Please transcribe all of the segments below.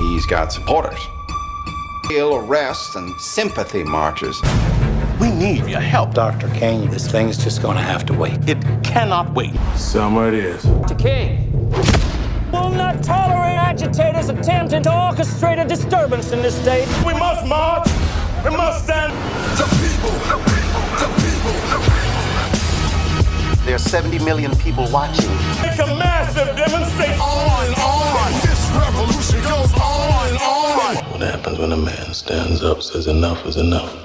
He's got supporters. Arrests and sympathy marches. We need your help. Dr. King, this thing's just gonna have to wait. It cannot wait. Summer it is. To King. Will not tolerate agitators attempting to orchestrate a disturbance in this state. We must march. We must stand. The people. There are 70 million people watching. It's a massive demonstration. On. This revolution goes on. What happens when a man stands up, says enough is enough?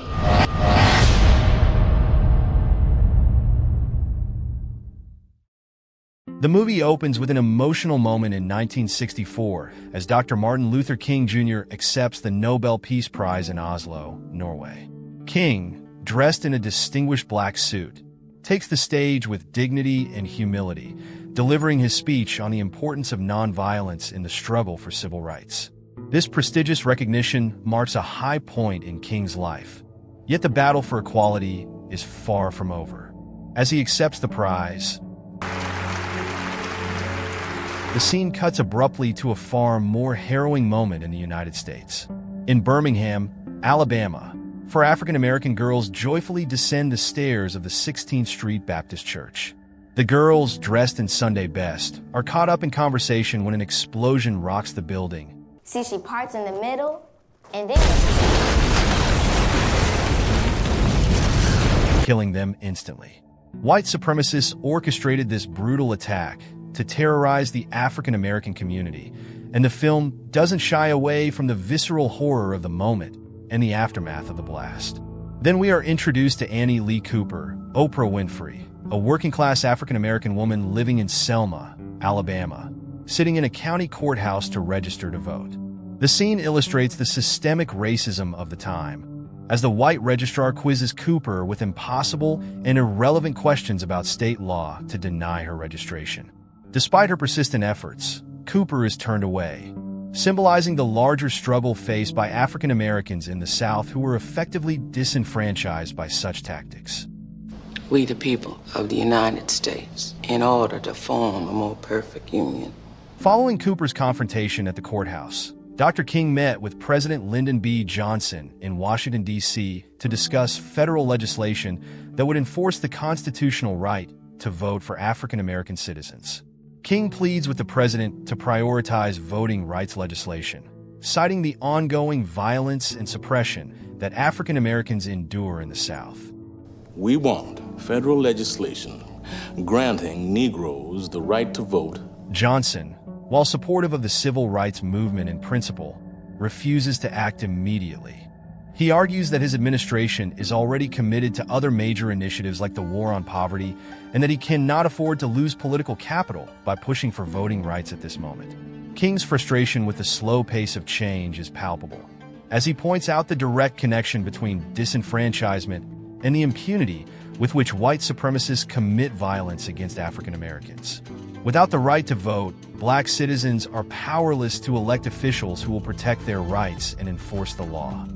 The movie opens with an emotional moment in 1964 as Dr. Martin Luther King Jr. accepts the Nobel Peace Prize in Oslo, Norway. King, dressed in a distinguished black suit, takes the stage with dignity and humility, delivering his speech on the importance of nonviolence in the struggle for civil rights. This prestigious recognition marks a high point in King's life. Yet the battle for equality is far from over. As he accepts the prize, the scene cuts abruptly to a far more harrowing moment in the United States. In Birmingham, Alabama, four African-American girls joyfully descend the stairs of the 16th Street Baptist Church. The girls, dressed in Sunday best, are caught up in conversation when an explosion rocks the building. See, she parts in the middle, and then killing them instantly. White supremacists orchestrated this brutal attack to terrorize the African-American community, and the film doesn't shy away from the visceral horror of the moment and the aftermath of the blast. Then we are introduced to Annie Lee Cooper, Oprah Winfrey, a working-class African-American woman living in Selma, Alabama, sitting in a county courthouse to register to vote. The scene illustrates the systemic racism of the time, as the white registrar quizzes Cooper with impossible and irrelevant questions about state law to deny her registration. Despite her persistent efforts, Cooper is turned away, symbolizing the larger struggle faced by African Americans in the South who were effectively disenfranchised by such tactics. We, the people of the United States, in order to form a more perfect union. Following Cooper's confrontation at the courthouse, Dr. King met with President Lyndon B. Johnson in Washington, D.C. to discuss federal legislation that would enforce the constitutional right to vote for African American citizens. King pleads with the president to prioritize voting rights legislation, citing the ongoing violence and suppression that African Americans endure in the South. We want federal legislation granting Negroes the right to vote. Johnson, while supportive of the civil rights movement in principle, refuses to act immediately. He argues that his administration is already committed to other major initiatives like the war on poverty, and that he cannot afford to lose political capital by pushing for voting rights at this moment. King's frustration with the slow pace of change is palpable, as he points out the direct connection between disenfranchisement and the impunity with which white supremacists commit violence against African Americans. Without the right to vote, black citizens are powerless to elect officials who will protect their rights and enforce the law.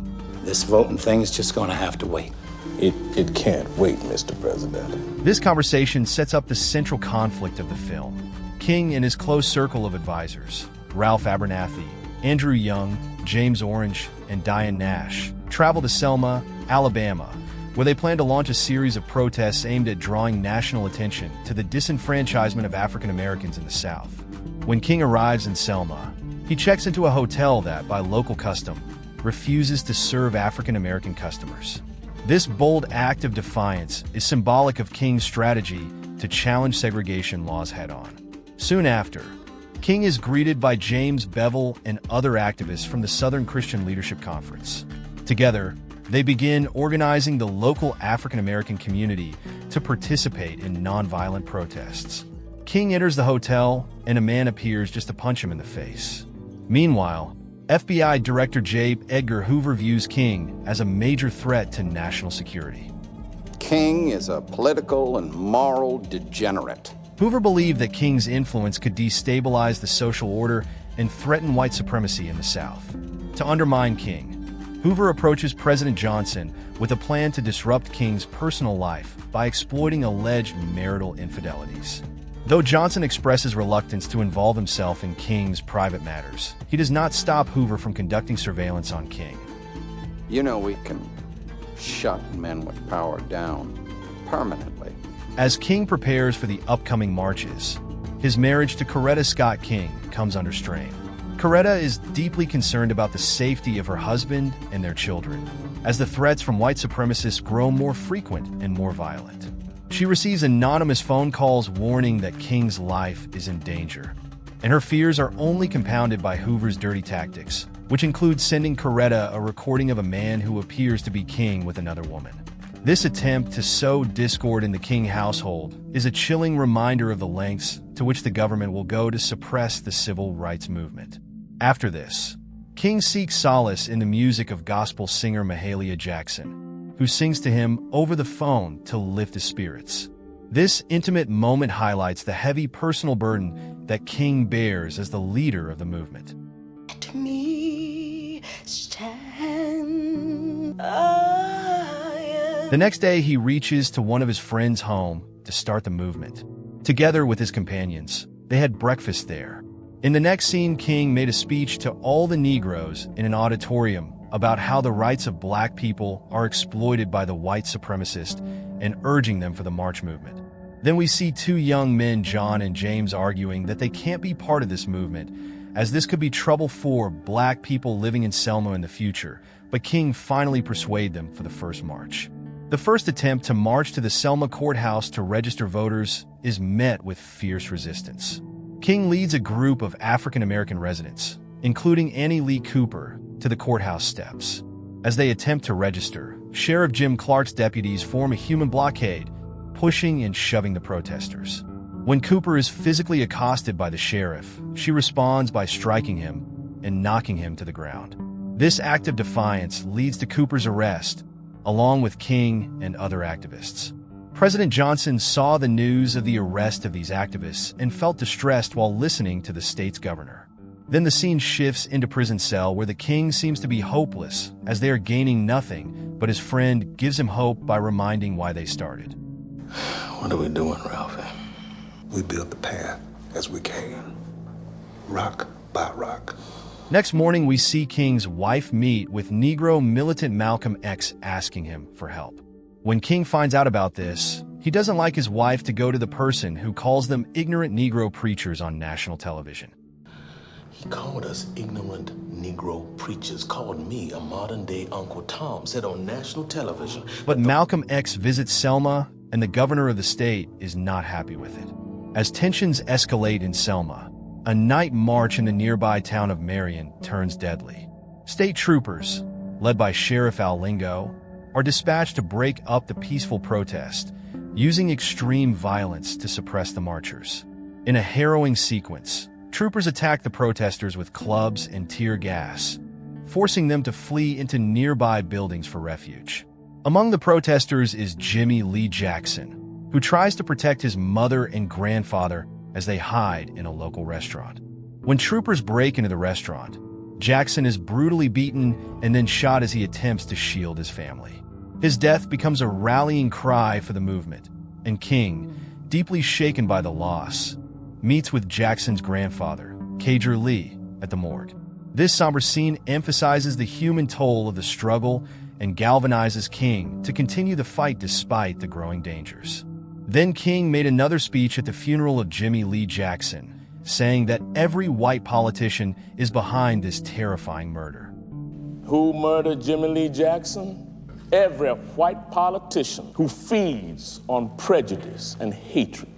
This voting thing's just gonna have to wait. It can't wait, Mr. President. This conversation sets up the central conflict of the film. King and his close circle of advisors, Ralph Abernathy, Andrew Young, James Orange, and Diane Nash, travel to Selma, Alabama, where they plan to launch a series of protests aimed at drawing national attention to the disenfranchisement of African Americans in the South. When King arrives in Selma, he checks into a hotel that, by local custom, refuses to serve African American customers. This bold act of defiance is symbolic of King's strategy to challenge segregation laws head-on. Soon after, King is greeted by James Bevel and other activists from the Southern Christian Leadership Conference. Together, they begin organizing the local African American community to participate in nonviolent protests. King enters the hotel, and a man appears just to punch him in the face. Meanwhile, FBI Director J. Edgar Hoover views King as a major threat to national security. King is a political and moral degenerate. Hoover believed that King's influence could destabilize the social order and threaten white supremacy in the South. To undermine King, Hoover approaches President Johnson with a plan to disrupt King's personal life by exploiting alleged marital infidelities. Though Johnson expresses reluctance to involve himself in King's private matters, he does not stop Hoover from conducting surveillance on King. You know, we can shut men with power down permanently. As King prepares for the upcoming marches, his marriage to Coretta Scott King comes under strain. Coretta is deeply concerned about the safety of her husband and their children, as the threats from white supremacists grow more frequent and more violent. She receives anonymous phone calls warning that King's life is in danger, and her fears are only compounded by Hoover's dirty tactics, which include sending Coretta a recording of a man who appears to be King with another woman. This attempt to sow discord in the King household is a chilling reminder of the lengths to which the government will go to suppress the civil rights movement. After this, King seeks solace in the music of gospel singer Mahalia Jackson, who sings to him over the phone to lift his spirits. This intimate moment highlights the heavy personal burden that King bears as the leader of the movement. Let me stand. I The next day, he reaches to one of his friends' home to start the movement. Together with his companions, they had breakfast there. In the next scene, King made a speech to all the Negroes in an auditorium about how the rights of black people are exploited by the white supremacists and urging them for the march movement. Then we see two young men, John and James, arguing that they can't be part of this movement, as this could be trouble for black people living in Selma in the future, but King finally persuaded them for the first march. The first attempt to march to the Selma courthouse to register voters is met with fierce resistance. King leads a group of African-American residents, including Annie Lee Cooper, to the courthouse steps. As they attempt to register, Sheriff Jim Clark's deputies form a human blockade, pushing and shoving the protesters. When Cooper is physically accosted by the sheriff, she responds by striking him and knocking him to the ground. This act of defiance leads to Cooper's arrest, along with King and other activists. President Johnson saw the news of the arrest of these activists and felt distressed while listening to the state's governor. Then the scene shifts into prison cell where the King seems to be hopeless as they are gaining nothing, but his friend gives him hope by reminding why they started. What are we doing, Ralphie? We built the path as we came, rock by rock. Next morning, we see King's wife meet with Negro militant Malcolm X asking him for help. When King finds out about this, he doesn't like his wife to go to the person who calls them ignorant Negro preachers on national television. He called us ignorant Negro preachers, called me a modern-day Uncle Tom, said on national television. But Malcolm X visits Selma, and the governor of the state is not happy with it. As tensions escalate in Selma, a night march in the nearby town of Marion turns deadly. State troopers, led by Sheriff Al Lingo, are dispatched to break up the peaceful protest, using extreme violence to suppress the marchers. In a harrowing sequence, troopers attack the protesters with clubs and tear gas, forcing them to flee into nearby buildings for refuge. Among the protesters is Jimmy Lee Jackson, who tries to protect his mother and grandfather as they hide in a local restaurant. When troopers break into the restaurant, Jackson is brutally beaten and then shot as he attempts to shield his family. His death becomes a rallying cry for the movement, and King, deeply shaken by the loss, meets with Jackson's grandfather, Cager Lee, at the morgue. This somber scene emphasizes the human toll of the struggle and galvanizes King to continue the fight despite the growing dangers. Then King made another speech at the funeral of Jimmy Lee Jackson, saying that every white politician is behind this terrifying murder. Who murdered Jimmy Lee Jackson? Every white politician who feeds on prejudice and hatred.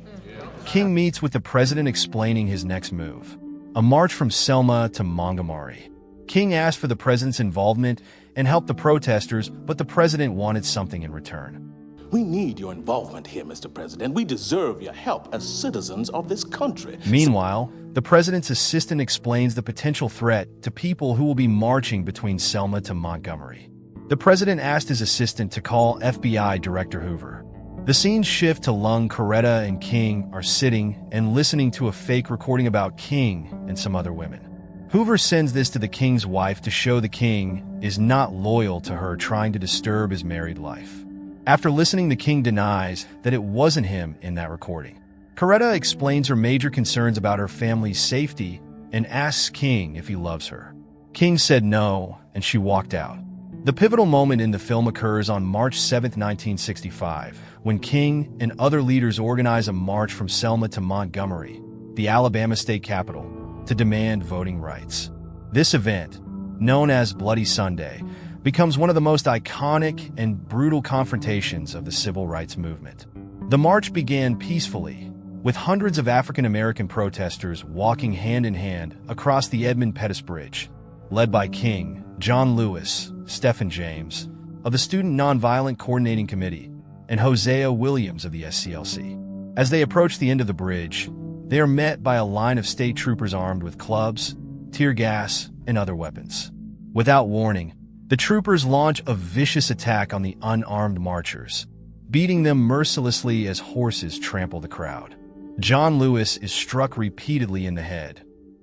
King meets with the president explaining his next move, a march from Selma to Montgomery. King asked for the president's involvement and helped the protesters, but the president wanted something in return. We need your involvement here, Mr. President. We deserve your help as citizens of this country. Meanwhile, the president's assistant explains the potential threat to people who will be marching between Selma to Montgomery. The president asked his assistant to call FBI Director Hoover. The scenes shift to Lung, Coretta, and King are sitting and listening to a fake recording about King and some other women. Hoover sends this to the King's wife to show the King is not loyal to her, trying to disturb his married life. After listening, the King denies that it wasn't him in that recording. Coretta explains her major concerns about her family's safety and asks King if he loves her. King said no, and she walked out. The pivotal moment in the film occurs on March 7, 1965, when King and other leaders organize a march from Selma to Montgomery, the Alabama state capital, to demand voting rights. This event, known as Bloody Sunday, becomes one of the most iconic and brutal confrontations of the civil rights movement. The march began peacefully, with hundreds of African American protesters walking hand in hand across the Edmund Pettus Bridge, led by King, John Lewis, Stephen James, of the Student Nonviolent Coordinating Committee, and Hosea Williams of the SCLC. As they approach the end of the bridge, they are met by a line of state troopers armed with clubs, tear gas, and other weapons. Without warning, the troopers launch a vicious attack on the unarmed marchers, beating them mercilessly as horses trample the crowd. John Lewis is struck repeatedly in the head,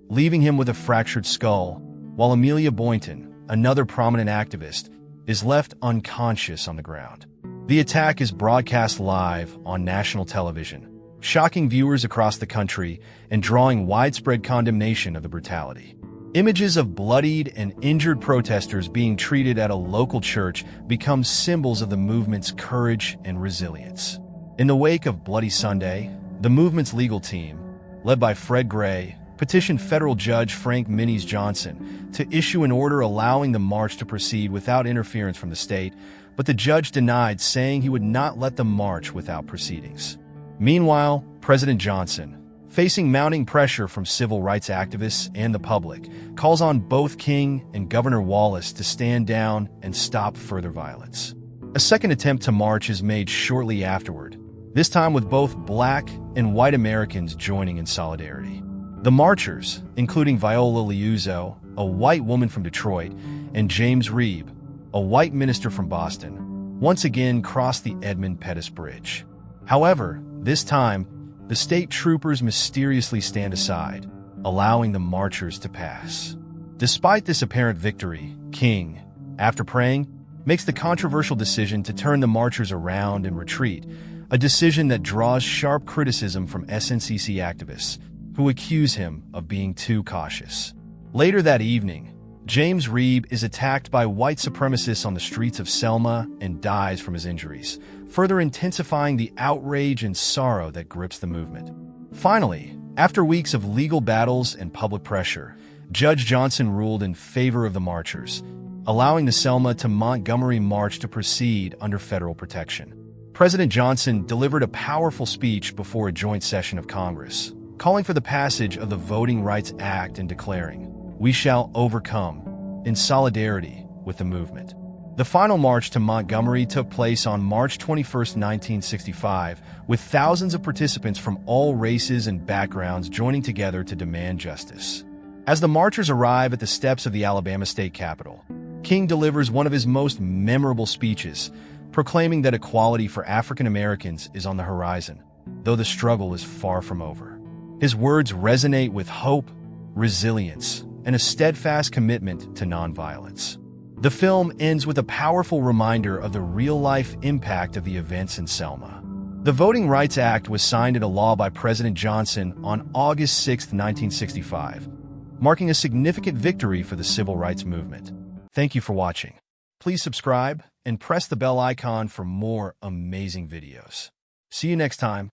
leaving him with a fractured skull, while Amelia Boynton, another prominent activist, is left unconscious on the ground. The attack is broadcast live on national television, shocking viewers across the country and drawing widespread condemnation of the brutality. Images of bloodied and injured protesters being treated at a local church become symbols of the movement's courage and resilience. In the wake of Bloody Sunday, the movement's legal team, led by Fred Gray, petitioned federal judge Frank Minnies Johnson to issue an order allowing the march to proceed without interference from the state, but the judge denied, saying he would not let them march without proceedings. Meanwhile, President Johnson, facing mounting pressure from civil rights activists and the public, calls on both King and Governor Wallace to stand down and stop further violence. A second attempt to march is made shortly afterward, this time with both black and white Americans joining in solidarity. The marchers, including Viola Liuzzo, a white woman from Detroit, and James Reeb, a white minister from Boston, once again crossed the Edmund Pettus Bridge. However, this time, the state troopers mysteriously stand aside, allowing the marchers to pass. Despite this apparent victory, King, after praying, makes the controversial decision to turn the marchers around and retreat, a decision that draws sharp criticism from SNCC activists, who accuse him of being too cautious. Later that evening, James Reeb is attacked by white supremacists on the streets of Selma and dies from his injuries, further intensifying the outrage and sorrow that grips the movement. Finally, after weeks of legal battles and public pressure, Judge Johnson ruled in favor of the marchers, allowing the Selma to Montgomery march to proceed under federal protection. President Johnson delivered a powerful speech before a joint session of Congress, calling for the passage of the Voting Rights Act and declaring, "We shall overcome," in solidarity with the movement. The final march to Montgomery took place on March 21, 1965, with thousands of participants from all races and backgrounds joining together to demand justice. As the marchers arrive at the steps of the Alabama state capitol, King delivers one of his most memorable speeches, proclaiming that equality for African Americans is on the horizon, though the struggle is far from over. His words resonate with hope, resilience, and a steadfast commitment to nonviolence. The film ends with a powerful reminder of the real-life impact of the events in Selma. The Voting Rights Act was signed into law by President Johnson on August 6, 1965, marking a significant victory for the civil rights movement. Thank you for watching. Please subscribe and press the bell icon for more amazing videos. See you next time.